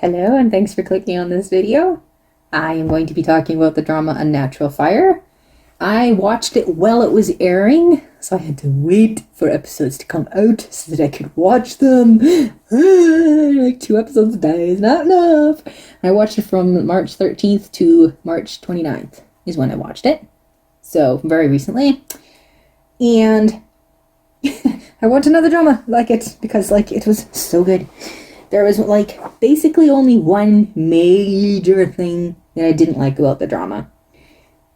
Hello, and thanks for clicking on this video. I am going to be talking about the drama Unnatural Fire. I watched it while it was airing, so I had to wait for episodes to come out so that I could watch them. Like 2 episodes a day is not enough. I watched it from March 13th to March 29th is when I watched it. So, very recently. And I watched another drama like it because it was so good. There was basically only one major thing that I didn't like about the drama.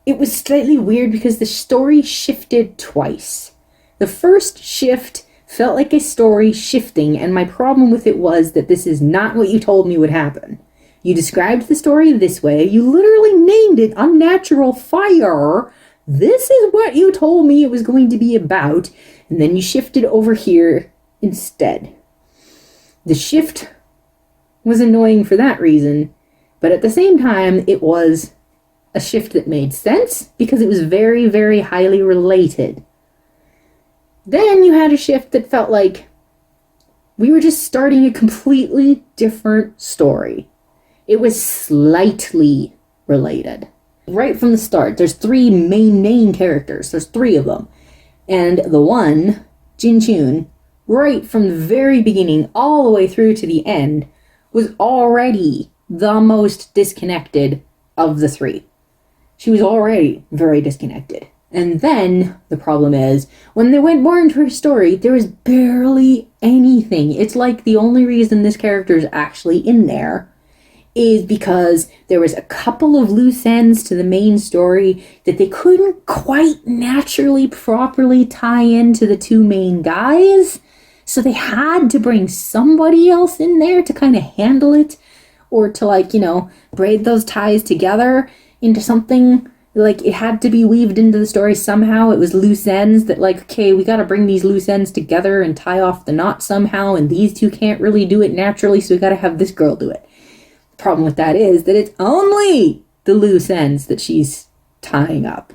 It was slightly weird because the story shifted twice. The first shift felt like a story shifting, and my problem with it was that this is not what you told me would happen. You described the story this way. You literally named it Unnatural Fire. This is what you told me it was going to be about, and then you shifted over here instead. The shift was annoying for that reason, but at the same time, it was a shift that made sense because it was very, very highly related. Then you had a shift that felt like we were just starting a completely different story. It was slightly related. Right from the start, there's 3 main characters. There's 3 of them. And the one, Jin Chun, right from the very beginning all the way through to the end, was already the most disconnected of the 3. She was already very disconnected. And then the problem is, when they went more into her story, there was barely anything. It's like the only reason this character is actually in there is because there was a couple of loose ends to the main story that they couldn't quite naturally properly tie into the 2 main guys. So they had to bring somebody else in there to kind of handle it, or to braid those ties together into something. It had to be weaved into the story somehow. It was loose ends that okay, we got to bring these loose ends together and tie off the knot somehow, and these 2 can't really do it naturally, so we got to have this girl do it. The problem with that is that it's only the loose ends that she's tying up.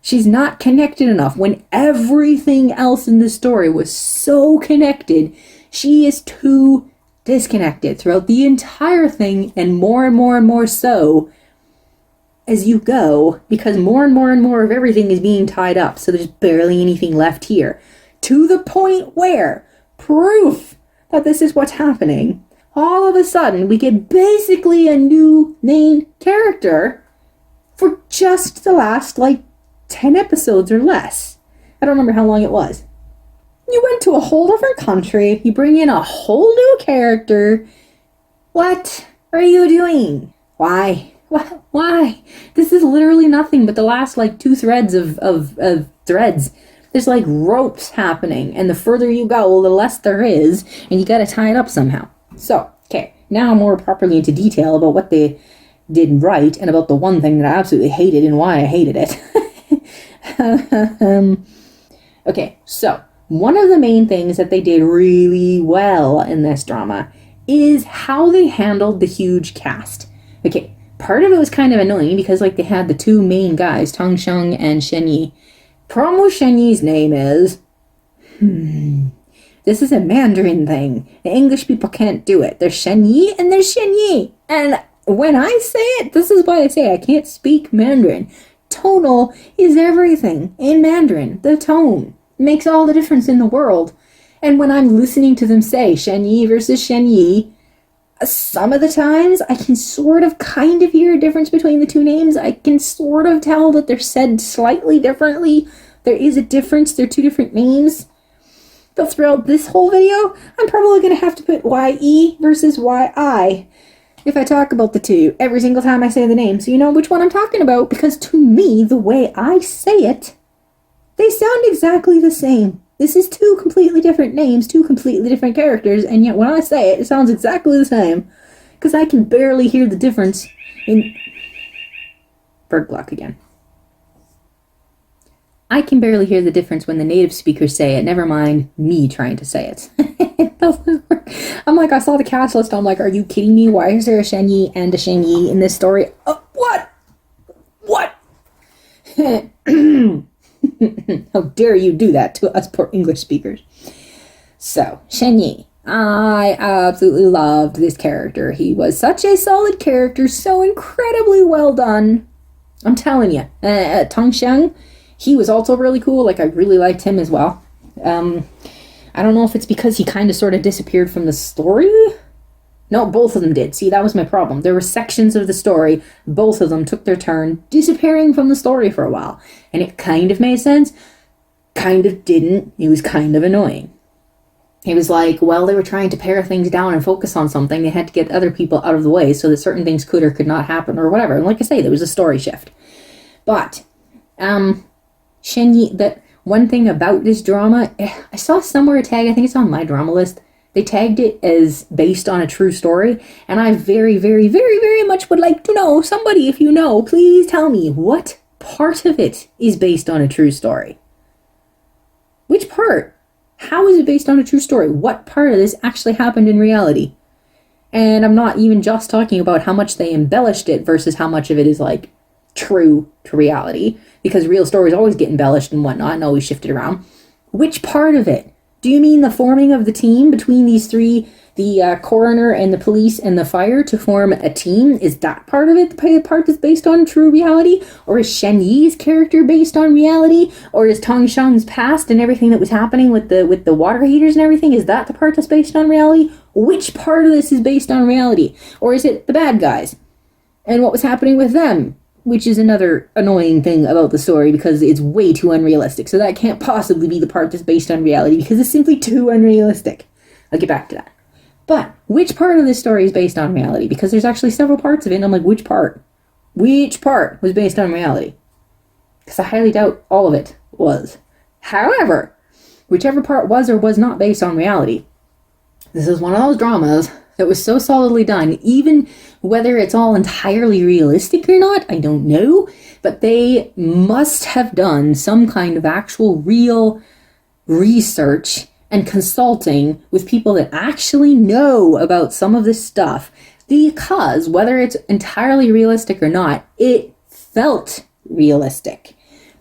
She's not connected enough. When everything else in the story was so connected, she is too disconnected throughout the entire thing, and more so as you go, because more and more of everything is being tied up, so there's barely anything left here. To the point where proof that this is what's happening, all of a sudden we get basically a new main character for just the last 10 episodes or less. I don't remember how long it was. You went to a whole different country. You bring in a whole new character. What are you doing? Why? Why? This is literally nothing but the last 2 threads of threads. There's ropes happening, and the further you go, the less there is, and you gotta tie it up somehow. So, okay, now more properly into detail about what they did right, and about the one thing that I absolutely hated and why I hated it. Okay, so one of the main things that they did really well in this drama is how they handled the huge cast. Okay, part of it was kind of annoying because they had the 2 main guys, Tong Sheng and Shen Yi. Problem with Shen Yi's name is, this is a Mandarin thing. The English people can't do it. There's Shen Yi and there's Shen Yi. And when I say it, this is why I say I can't speak Mandarin. Tonal is everything in Mandarin. The tone makes all the difference in the world. And when I'm listening to them say Shen Yi versus Shen Yi, some of the times I can sort of kind of hear a difference between the 2 names. I can sort of tell that they're said slightly differently. There is a difference. They're 2 different names. But throughout this whole video, I'm probably going to have to put Y-E versus Y-I if I talk about the 2 every single time I say the name, so you know which one I'm talking about, because to me, the way I say it, they sound exactly the same. This is 2 completely different names, 2 completely different characters, and yet when I say it, it sounds exactly the same, because I can barely hear the difference in... Bird block again. I can barely hear the difference when the native speakers say it, never mind me trying to say it. It doesn't work. I saw the cast list, I'm are you kidding me? Why is there a Shen Yi and a Shen Yi in this story? What? What? How dare you do that to us poor English speakers? So, Shen Yi. I absolutely loved this character. He was such a solid character, so incredibly well done. I'm telling you, Tong Xiang, he was also really cool. Like, I really liked him as well. I don't know if it's because he kind of sort of disappeared from the story. No, both of them did. See, that was my problem. There were sections of the story, both of them took their turn disappearing from the story for a while. And it kind of made sense, kind of didn't. It was kind of annoying. It was like, well, they were trying to pare things down and focus on something. They had to get other people out of the way so that certain things could or could not happen or whatever. And like I say, there was a story shift. But, Shen Yi, that one thing about this drama, I saw somewhere a tag, I think it's on my drama list, they tagged it as based on a true story, and I very, very, very, very much would like to know, somebody, if you know, please tell me, what part of it is based on a true story? Which part? How is it based on a true story? What part of this actually happened in reality? And I'm not even just talking about how much they embellished it versus how much of it is, like, true to reality, because real stories always get embellished and whatnot and always shifted around. Which part of it? Do you mean the forming of the team between these three, the coroner and the police and the fire to form a team? Is that part of it, the part that's based on true reality? Or is Shen Yi's character based on reality? Or is Tong Xiang's past and everything that was happening with the water heaters and everything, is that the part that's based on reality? Which part of this is based on reality? Or is it the bad guys and what was happening with them? Which is another annoying thing about the story, because it's way too unrealistic. So that can't possibly be the part that's based on reality, because it's simply too unrealistic. I'll get back to that. But which part of this story is based on reality? Because there's actually several parts of it, and I'm like, which part? Which part was based on reality? Because I highly doubt all of it was. However, whichever part was or was not based on reality, this is one of those dramas that was so solidly done, even whether it's all entirely realistic or not, I don't know, but they must have done some kind of actual real research and consulting with people that actually know about some of this stuff, because whether it's entirely realistic or not, it felt realistic.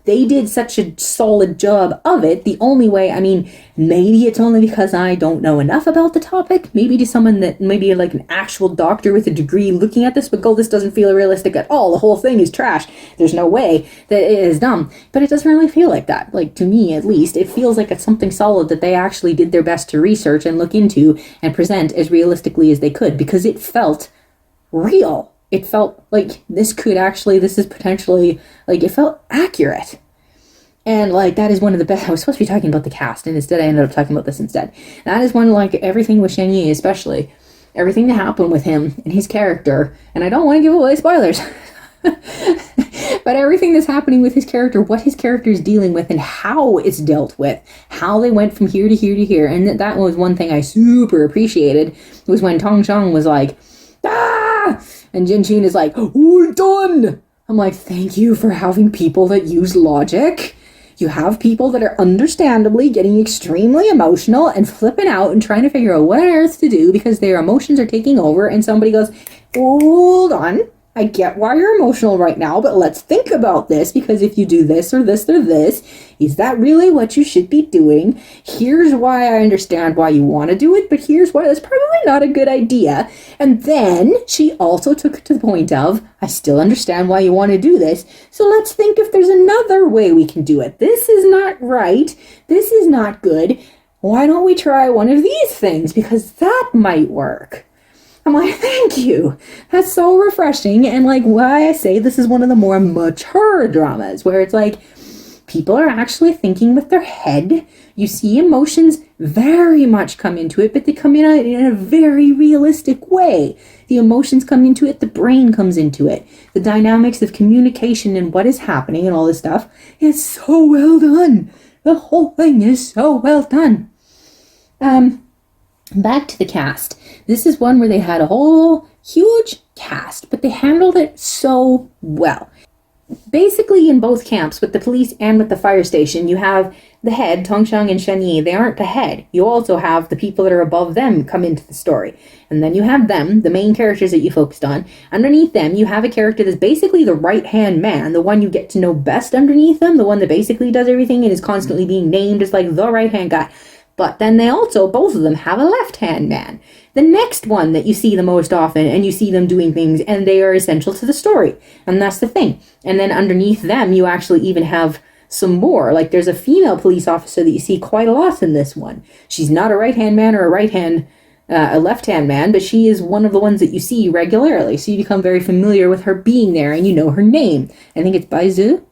They did such a solid job of it. The only way, I mean, maybe it's only because I don't know enough about the topic. Maybe to someone that, maybe like an actual doctor with a degree looking at this would go, this doesn't feel realistic at all. The whole thing is trash. There's no way that it is dumb. But it doesn't really feel like that. Like, to me, at least, it feels like it's something solid that they actually did their best to research and look into and present as realistically as they could, because it felt real. It felt like this is potentially, like, it felt accurate. And, like, that is one of the best. I was supposed to be talking about the cast, and instead I ended up talking about this instead. That is one, like, everything with Shen Yi, especially. Everything that happened with him and his character. And I don't want to give away spoilers. But everything that's happening with his character, what his character is dealing with, and how it's dealt with. How they went from here to here to here. And that was one thing I super appreciated, was when Tong Xiang was like, ah! And Jin Qin is like, we're done! I'm like, thank you for having people that use logic. You have people that are understandably getting extremely emotional and flipping out and trying to figure out what on earth to do because their emotions are taking over, and somebody goes, hold on, I get why you're emotional right now, but let's think about this, because if you do this or this or this, is that really what you should be doing? Here's why I understand why you want to do it, but here's why that's probably not a good idea. And then she also took it to the point of, I still understand why you want to do this, so let's think if there's another way we can do it. This is not right. This is not good. Why don't we try one of these things? Because that might work. I'm like, thank you. That's so refreshing. And like why I say this is one of the more mature dramas, where it's like people are actually thinking with their head. You see emotions very much come into it, but they come in a very realistic way. The emotions come into it, the brain comes into it. The dynamics of communication and what is happening and all this stuff is so well done. The whole thing is so well done. Back to the cast. This is one where they had a whole huge cast, but they handled it so well. Basically, in both camps, with the police and with the fire station, you have the head, Tong Xiang and Shen Yi. They aren't the head. You also have the people that are above them come into the story. And then you have them, the main characters that you focused on. Underneath them, you have a character that's basically the right-hand man, the one you get to know best underneath them, the one that basically does everything and is constantly being named as like the right-hand guy. But then they also, both of them, have a left-hand man. The next one that you see the most often, and you see them doing things, and they are essential to the story. And that's the thing. And then underneath them, you actually even have some more. Like, there's a female police officer that you see quite a lot in this one. She's not a right-hand man or a left-hand man, but she is one of the ones that you see regularly. So you become very familiar with her being there, and you know her name. I think it's Baizu.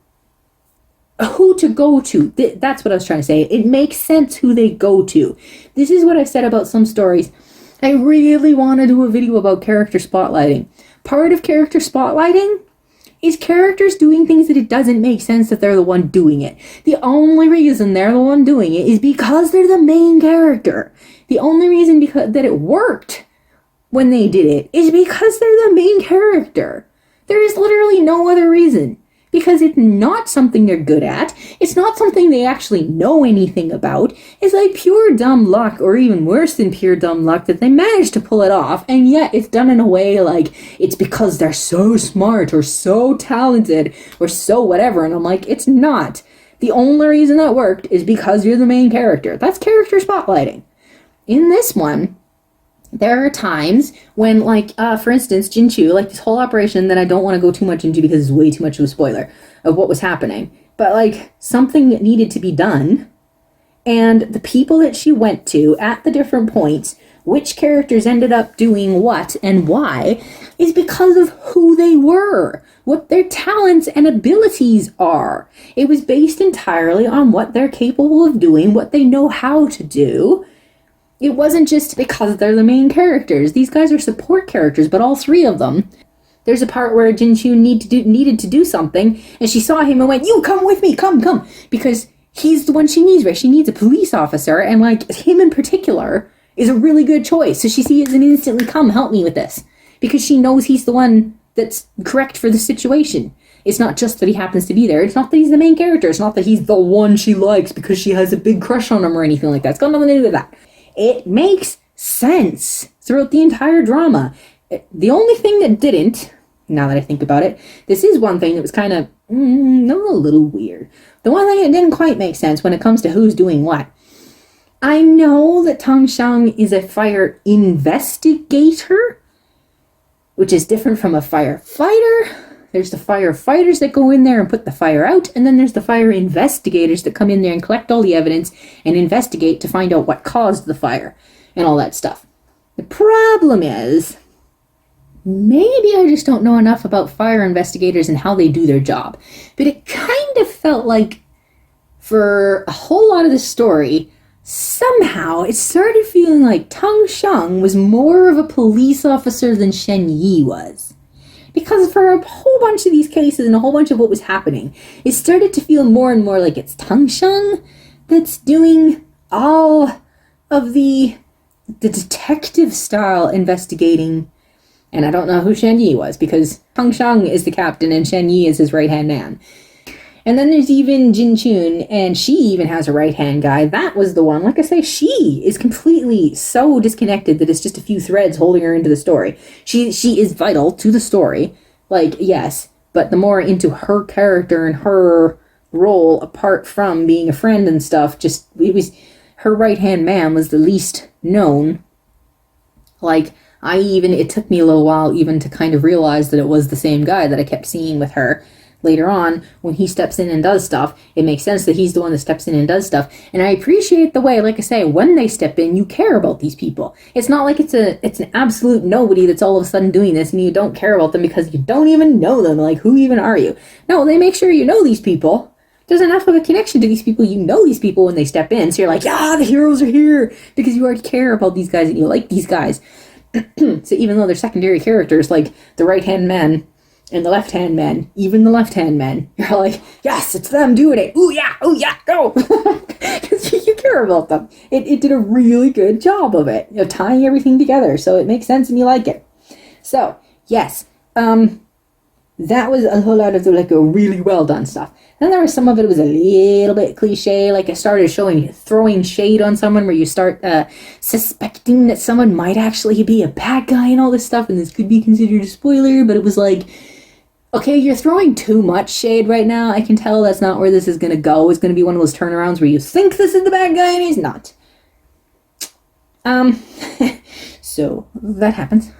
Who to go to. That's what I was trying to say. It makes sense who they go to. This is what I said about some stories. I really want to do a video about character spotlighting. Part of character spotlighting is characters doing things that it doesn't make sense that they're the one doing it. The only reason they're the one doing it is because they're the main character. The only reason that it worked when they did it is because they're the main character. There is literally no other reason. Because it's not something they're good at. It's not something they actually know anything about. It's like pure dumb luck, or even worse than pure dumb luck, that they managed to pull it off, and yet it's done in a way like it's because they're so smart or so talented or so whatever. And I'm like, it's not. The only reason that worked is because you're the main character. That's character spotlighting. In this one, there are times when, like, for instance, Jinchu, like this whole operation that I don't want to go too much into because it's way too much of a spoiler of what was happening. But, like, something needed to be done. And the people that she went to at the different points, which characters ended up doing what and why, is because of who they were, what their talents and abilities are. It was based entirely on what they're capable of doing, what they know how to do. It wasn't just because they're the main characters. These guys are support characters, but all three of them. There's a part where Jinchu needed to do something, and she saw him and went, "You come with me, come," because he's the one she needs, right? She needs a police officer, and like him in particular is a really good choice. So she sees and instantly, "Come, help me with this," because she knows he's the one that's correct for the situation. It's not just that he happens to be there. It's not that he's the main character. It's not that he's the one she likes because she has a big crush on him or anything like that. It's got nothing to do with that. It makes sense throughout the entire drama. The only thing that didn't, now that I think about it, this is one thing that was kind of, a little weird. The one thing that didn't quite make sense when it comes to who's doing what. I know that Tang Xiang is a fire investigator, which is different from a firefighter. There's the firefighters that go in there and put the fire out, and then there's the fire investigators that come in there and collect all the evidence and investigate to find out what caused the fire and all that stuff. The problem is, maybe I just don't know enough about fire investigators and how they do their job, but it kind of felt like for a whole lot of the story, somehow it started feeling like Tang Xiang was more of a police officer than Shen Yi was. Because for a whole bunch of these cases and a whole bunch of what was happening, it started to feel more and more like it's Tang Xiang that's doing all of the detective style investigating. And I don't know who Shen Yi was, because Tang Xiang is the captain and Shen Yi is his right-hand man. And then there's even Jin Chun, and she even has a right-hand guy. That was the one. Like I say, she is completely so disconnected that it's just a few threads holding her into the story. She is vital to the story. Like, yes, but the more into her character and her role, apart from being a friend and stuff, just, it was, her right-hand man was the least known. Like, it took me a little while even to kind of realize that it was the same guy that I kept seeing with her. Later on, when he steps in and does stuff, it makes sense that he's the one that steps in and does stuff. And I appreciate the way, like I say, when they step in, you care about these people. It's not like it's an absolute nobody that's all of a sudden doing this and you don't care about them because you don't even know them. Like, who even are you? No, they make sure you know these people. There's enough of a connection to these people. You know these people when they step in. So you're like, yeah, the heroes are here, because you already care about these guys and you like these guys. So even though they're secondary characters, like the right-hand man and the left-hand man, even the left-hand man, you're like, yes, it's them doing it. Ooh, yeah, go. Because you care about them. It did a really good job of it, tying everything together, so it makes sense and you like it. So, yes, that was a whole lot of a really well done stuff. Then there was some of it was a little bit cliche, like it started throwing shade on someone where you start suspecting that someone might actually be a bad guy and all this stuff, and this could be considered a spoiler, but it was like, okay, you're throwing too much shade right now. I can tell that's not where this is going to go. It's going to be one of those turnarounds where you think this is the bad guy and he's not. Um, so that happens.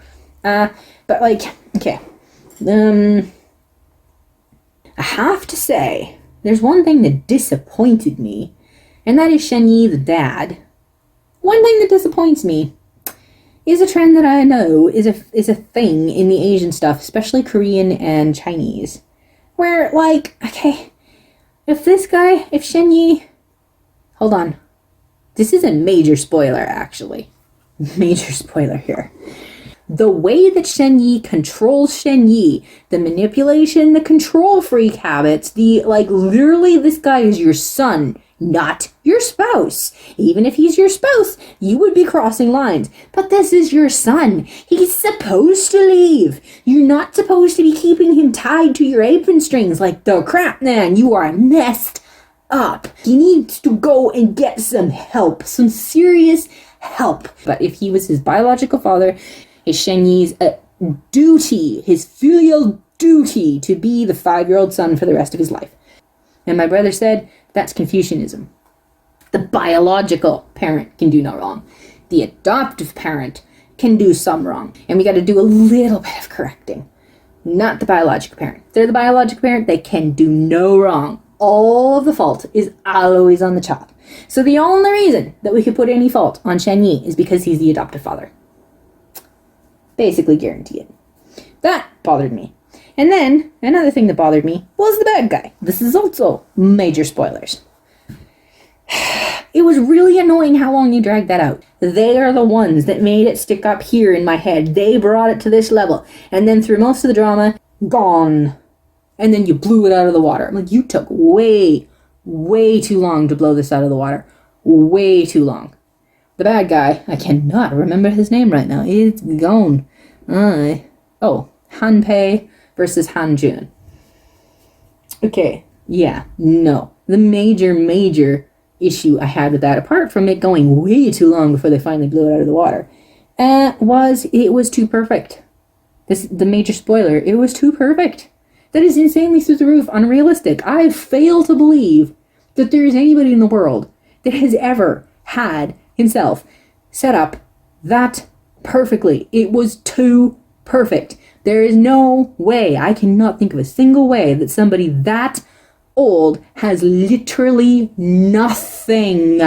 But like, okay. I have to say, there's one thing that disappointed me, and that is Shen Yi, the dad. One thing that disappoints me is a trend that I know is a thing in the Asian stuff, especially Korean and Chinese, where, like, okay, if Shen Yi, hold on, this is a major spoiler, actually. Major spoiler here. The way that Shen Yi controls Shen Yi, the manipulation, the control freak habits, literally, this guy is your son, not your spouse. Even if he's your spouse, you would be crossing lines. But this is your son. He's supposed to leave. You're not supposed to be keeping him tied to your apron strings like the crap, man. You are messed up. He needs to go and get some help, some serious help. But if he was his biological father, it's Shen Yi's duty, his filial duty, to be the 5-year-old son for the rest of his life. And my brother said, that's Confucianism. The biological parent can do no wrong. The adoptive parent can do some wrong. And we got to do a little bit of correcting. Not the biological parent. If they're the biological parent, they can do no wrong. All of the fault is always on the child. So the only reason that we could put any fault on Shen Yi is because he's the adoptive father. Basically guarantee it. That bothered me. And then, another thing that bothered me was the bad guy. This is also major spoilers. It was really annoying how long you dragged that out. They are the ones that made it stick up here in my head. They brought it to this level. And then through most of the drama, gone. And then you blew it out of the water. I'm like, you took way, way too long to blow this out of the water. Way too long. The bad guy, I cannot remember his name right now. It's gone. Han Pei versus Han Jun. Okay, yeah, no. The major issue I had with that, apart from it going way too long before they finally blew it out of the water, was it was too perfect. The major spoiler, it was too perfect. That is insanely through the roof unrealistic. I fail to believe that there is anybody in the world that has ever had himself set up that perfectly. It was too perfect. There is no way, I cannot think of a single way that somebody that old has literally nothing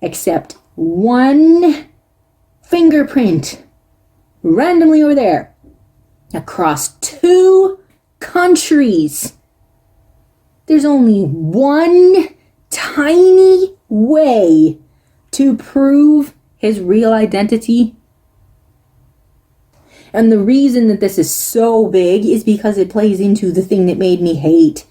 except one fingerprint randomly over there across 2 countries. There's only one tiny way to prove his real identity. And the reason that this is so big is because it plays into the thing that made me hate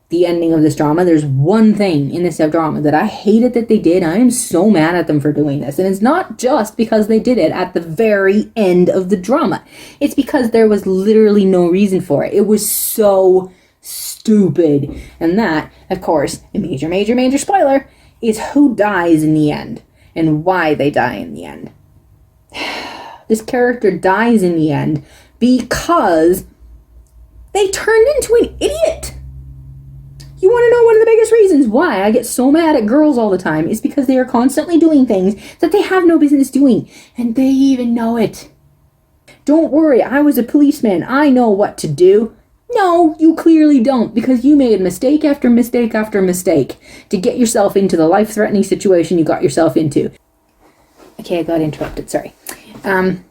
the ending of this drama. There's one thing in this drama that I hated that they did. I am so mad at them for doing this. And it's not just because they did it at the very end of the drama. It's because there was literally no reason for it. It was so stupid. And that, of course, a major spoiler, is who dies in the end and why they die in the end. This character dies in the end because they turned into an idiot. You want to know one of the biggest reasons why I get so mad at girls all the time is because they are constantly doing things that they have no business doing, and they even know it. Don't worry, I was a policeman. I know what to do. No, you clearly don't, because you made mistake after mistake after mistake to get yourself into the life-threatening situation you got yourself into. Okay, I got interrupted, sorry. The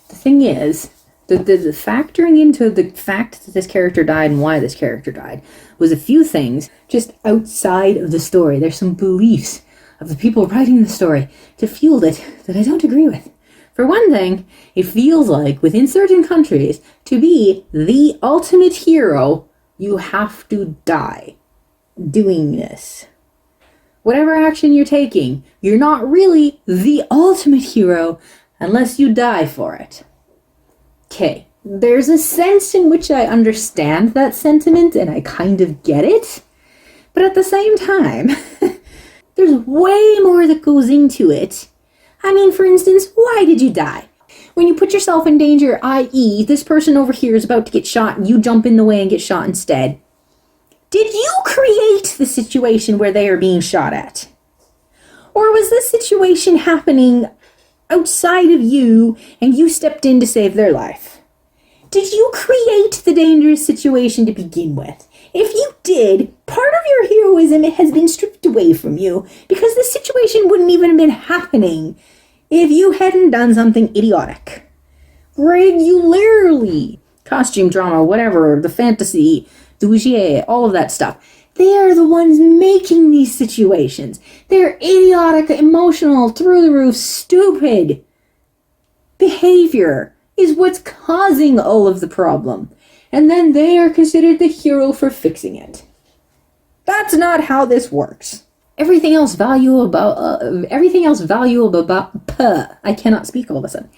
thing is, the factoring into the fact that this character died and why this character died was a few things just outside of the story. There's some beliefs of the people writing the story to fuel it that I don't agree with. For one thing, it feels like within certain countries, to be the ultimate hero, you have to die doing this. Whatever action you're taking, you're not really the ultimate hero unless you die for it. Okay, there's a sense in which I understand that sentiment and I kind of get it, but at the same time, there's way more that goes into it. I mean, for instance, why did you die? When you put yourself in danger, i.e., this person over here is about to get shot and you jump in the way and get shot instead, did you create the situation where they are being shot at? Or was this situation happening outside of you, and you stepped in to save their life. Did you create the dangerous situation to begin with? If you did, part of your heroism has been stripped away from you, because the situation wouldn't even have been happening if you hadn't done something idiotic. Regularly. Costume drama, whatever, the fantasy, the Wuxie, all of that stuff. They are the ones making these situations. They're idiotic, emotional, through the roof, stupid behavior is what's causing all of the problem. And then they are considered the hero for fixing it. That's not how this works. Everything else valuable about I cannot speak all of a sudden.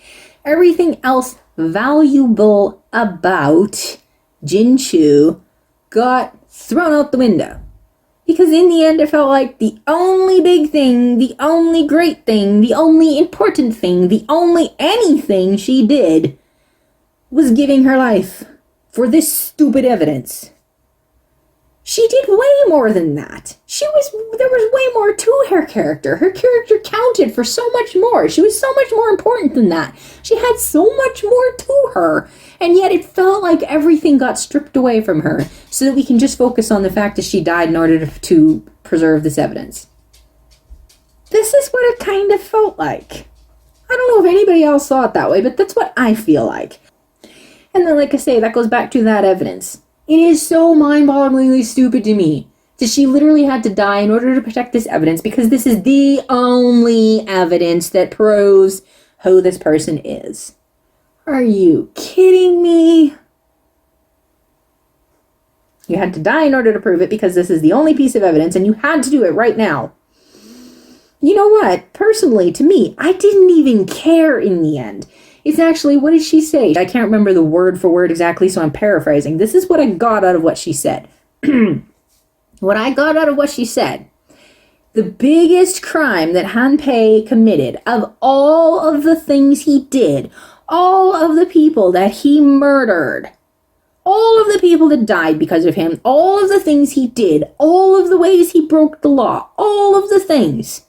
Everything else valuable about Jinchu got thrown out the window. Because in the end, it felt like the only big thing, the only great thing, the only important thing, the only anything she did was giving her life for this stupid evidence. She did way more than that. There was way more to her character. Her character counted for so much more. She was so much more important than that. She had so much more to her. And yet it felt like everything got stripped away from her so that we can just focus on the fact that she died in order to preserve this evidence. This is what it kind of felt like. I don't know if anybody else saw it that way, but that's what I feel like. And then, like I say, that goes back to that evidence. It is so mind-bogglingly stupid to me that she literally had to die in order to protect this evidence, because this is the only evidence that proves who this person is. Are you kidding me? You had to die in order to prove it because this is the only piece of evidence, and you had to do it right now. You know what? Personally, to me, I didn't even care in the end. It's actually, what did she say? I can't remember the word for word exactly, so I'm paraphrasing. This is what I got out of what she said. What I got out of what she said. The biggest crime that Hanpei committed, of all of the things he did, all of the people that he murdered, all of the people that died because of him, all of the things he did, all of the ways he broke the law, all of the things,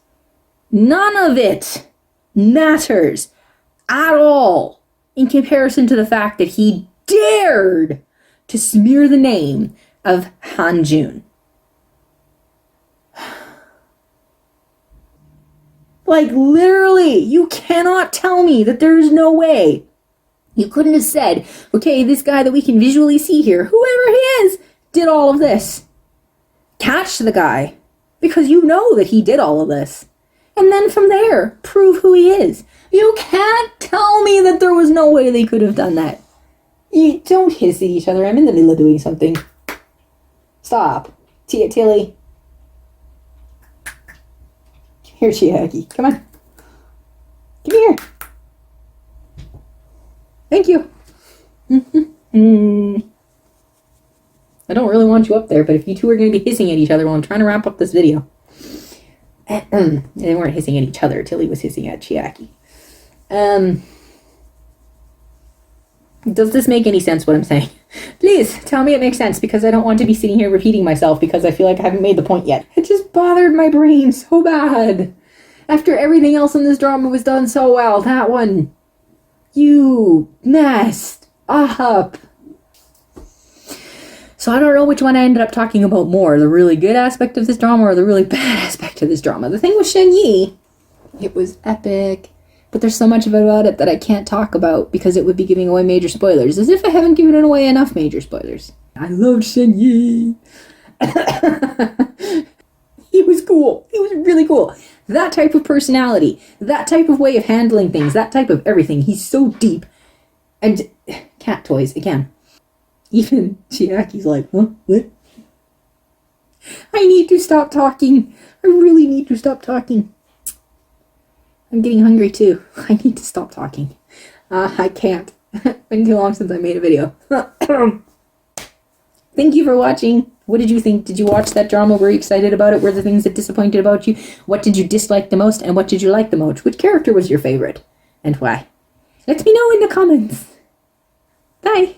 none of it matters at all in comparison to the fact that he dared to smear the name of Han Jun. Like, literally, you cannot tell me that there's no way. You couldn't have said, okay, this guy that we can visually see here, whoever he is, did all of this. Catch the guy, because you know that he did all of this. And then from there, prove who he is. You can't tell me that there was no way they could have done that. You don't hiss at each other. I'm in the middle of doing something. Stop. Tilly. Come here, Chiaki. Come on. Come here. Thank you. I don't really want you up there, but if you two are going to be hissing at each other while I'm trying to wrap up this video. They weren't hissing at each other. Tilly was hissing at Chiaki. Does this make any sense, what I'm saying? Please tell me it makes sense, because I don't want to be sitting here repeating myself because I feel like I haven't made the point yet. It just bothered my brain so bad. After everything else in this drama was done so well, that one, you messed up. So I don't know which one I ended up talking about more, the really good aspect of this drama or the really bad aspect of this drama. The thing with Shen Yi, it was epic. But there's so much about it that I can't talk about because it would be giving away major spoilers, as if I haven't given away enough major spoilers. I loved Shen Yi. He was cool. He was really cool. That type of personality, that type of way of handling things, that type of everything. He's so deep. And cat toys, again. Even Chiaki's like, huh? What? I need to stop talking. I really need to stop talking. I'm getting hungry too. I need to stop talking. I can't. It's been too long since I made a video. Thank you for watching. What did you think? Did you watch that drama? Were you excited about it? Were there things that disappointed about you? What did you dislike the most? And what did you like the most? Which character was your favorite? And why? Let me know in the comments. Bye.